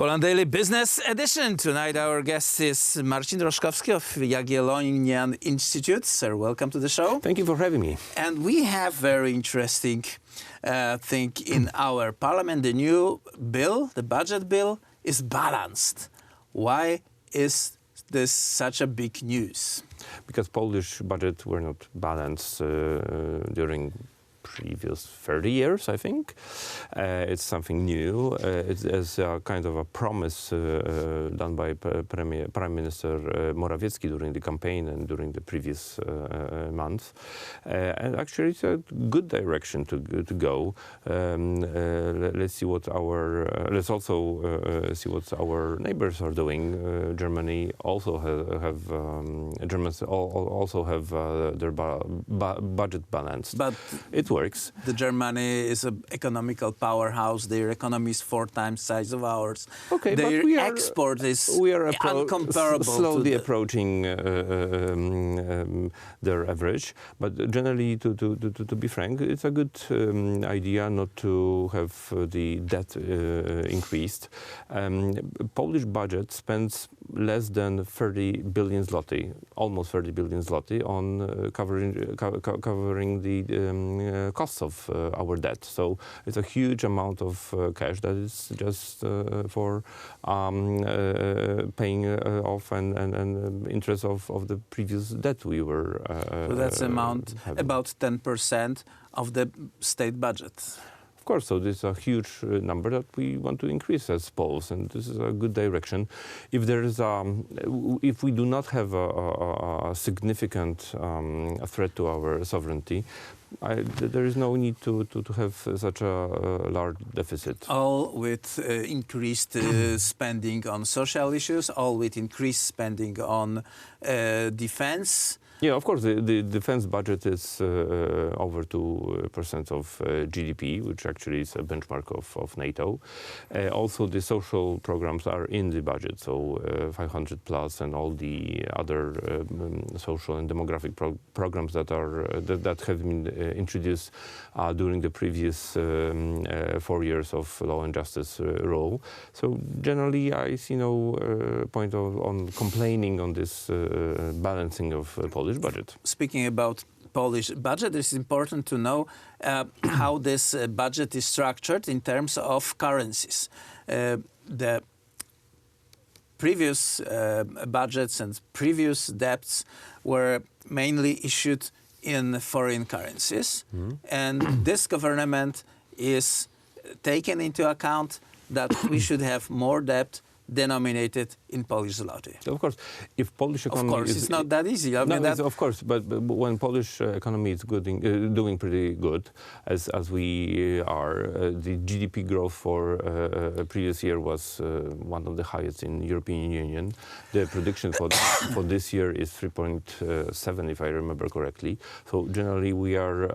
Poland Daily Business Edition. Tonight our guest is Marcin Roszkowski of Jagielloński Instytut. Sir, welcome to the show. Thank you for having me. And we have very interesting thing in our parliament. The new bill, the budget bill, is balanced. Why is this such a big news? Because Polish budget were not balanced during previous 30 years, I think. It's something new. It's a kind of a promise done by Prime Minister Morawiecki during the campaign and during the previous months. And actually, it's a good direction to go. Let's see what our let's also see what our neighbors are doing. Germany also Germans also have their budget balanced. But it works. The Germany is an economical powerhouse. Their economy is 4 times the size of ours. Okay, their but export is uncomparable. Slowly approaching their average. But generally, to be frank, it's a good idea not to have the debt increased. Polish budget spends less than 30 billion zloty, almost 30 billion zloty, on covering the costs of our debt. So it's a huge amount of cash that is just for paying off and interest of the previous debt we were so that's amount having. About 10% of the state budget. Of course, so this is a huge number that we want to increase as Poles, and this is a good direction. If there is if we do not have a significant threat to our sovereignty, there is no need to have such a large deficit. All with increased spending on social issues, all with increased spending on defense. Yeah, of course, the defense budget is over 2% of GDP, which actually is a benchmark of NATO. Also, the social programs are in the budget, so 500 plus and all the other social and demographic programs that have been introduced during the previous 4 years of law and justice rule. So generally, I see no point on complaining on this balancing of Polish budget. Speaking about Polish budget, it's important to know how this budget is structured in terms of currencies. The previous budgets and previous debts were mainly issued in foreign currencies, and this government is taken into account that we should have more debt denominated in Polish zloty. Of course, if Polish economy of course, it's not that easy. Of course, but when Polish economy is doing pretty good, as we are, the GDP growth for previous year was one of the highest in European Union. The prediction for this year is 3.7, if I remember correctly. So generally, we are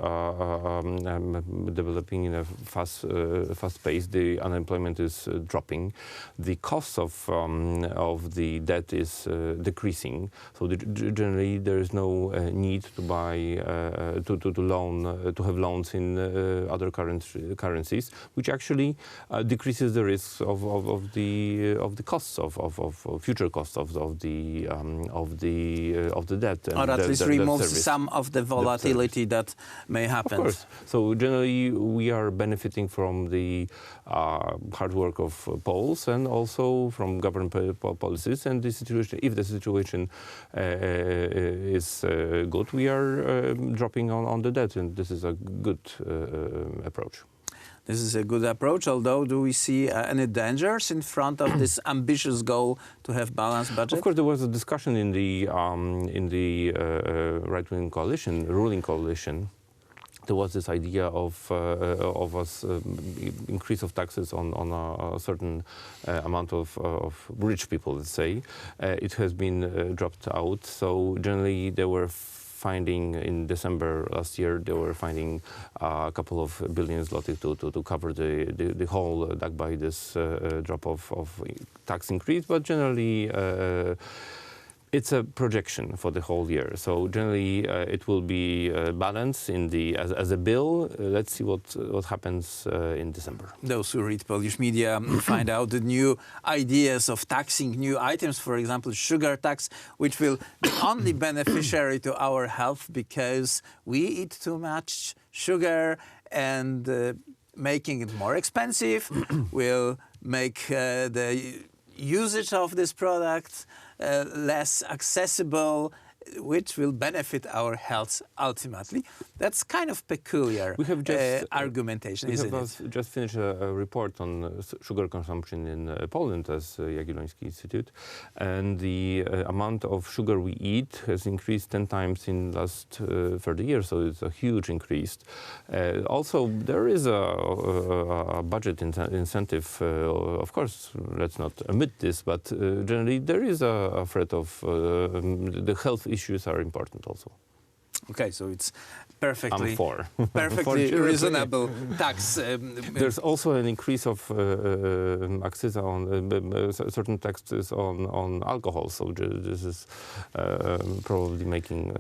developing in a fast pace. The unemployment is dropping. The cost of the debt is decreasing. So generally, there is no need to buy to have loans in other currencies, which actually decreases the risks of the costs of future costs of the debt, and or at least removes some of the volatility that may happen. Of course. So generally, we are benefiting from the hard work of Poles and also from government policies. And the situation, if the situation is good, we are dropping on the debt, and this is a good approach. This is a good approach, although do we see any dangers in front of this ambitious goal to have balanced budget? Of course, there was a discussion in the right-wing coalition, ruling coalition. There was this idea of us increase of taxes on a certain amount of rich people, let's say. It has been dropped out. So generally, they were finding in December last year, they were finding a couple of billion zloty to cover the whole dug by this drop of tax increase. But generally, It's a projection for the whole year. So generally, it will be balanced in the as a bill. Let's see what happens in December. Those who read Polish media find out the new ideas of taxing new items, for example, sugar tax, which will be only beneficiary to our health because we eat too much sugar, and making it more expensive will make the usage of this product less accessible, which will benefit our health ultimately. That's kind of peculiar argumentation, isn't it? We have just finished a report on sugar consumption in Poland as Jagielloński Instytut, and the amount of sugar we eat has increased 10 times in the last 30 years, so it's a huge increase. Also, there is a budget incentive. Of course, let's not omit this, but generally there is a threat of the health issues are important also. Okay, so it's perfectly perfectly reasonable tax. There's also an increase of access on certain taxes on alcohol. So this is probably making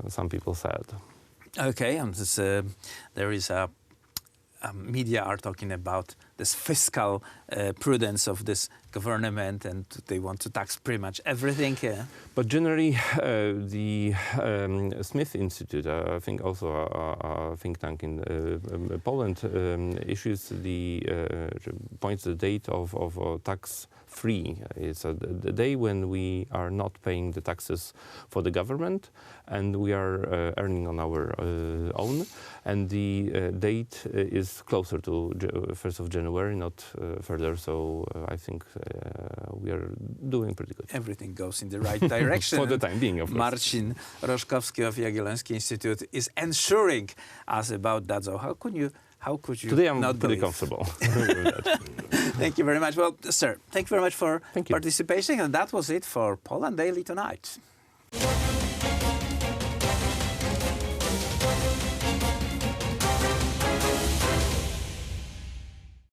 some people sad. Okay, and there is a media are talking about this fiscal prudence of this government, and they want to tax pretty much everything. But generally, the Smith Institute, I think also a think tank in Poland, issues points the date of tax-free. It's the day when we are not paying the taxes for the government, and we are earning on our own. And the date is closer to 1st of January, not further. So I think we are doing pretty good. Everything goes in the right direction. For the time being, of course. Marcin Roszkowski of Jagielloński Institute is ensuring us about that. So how could you Today I'm not pretty believe? comfortable with that. Thank you very much. Well, sir, thank you very much for participating. And that was it for Poland Daily tonight.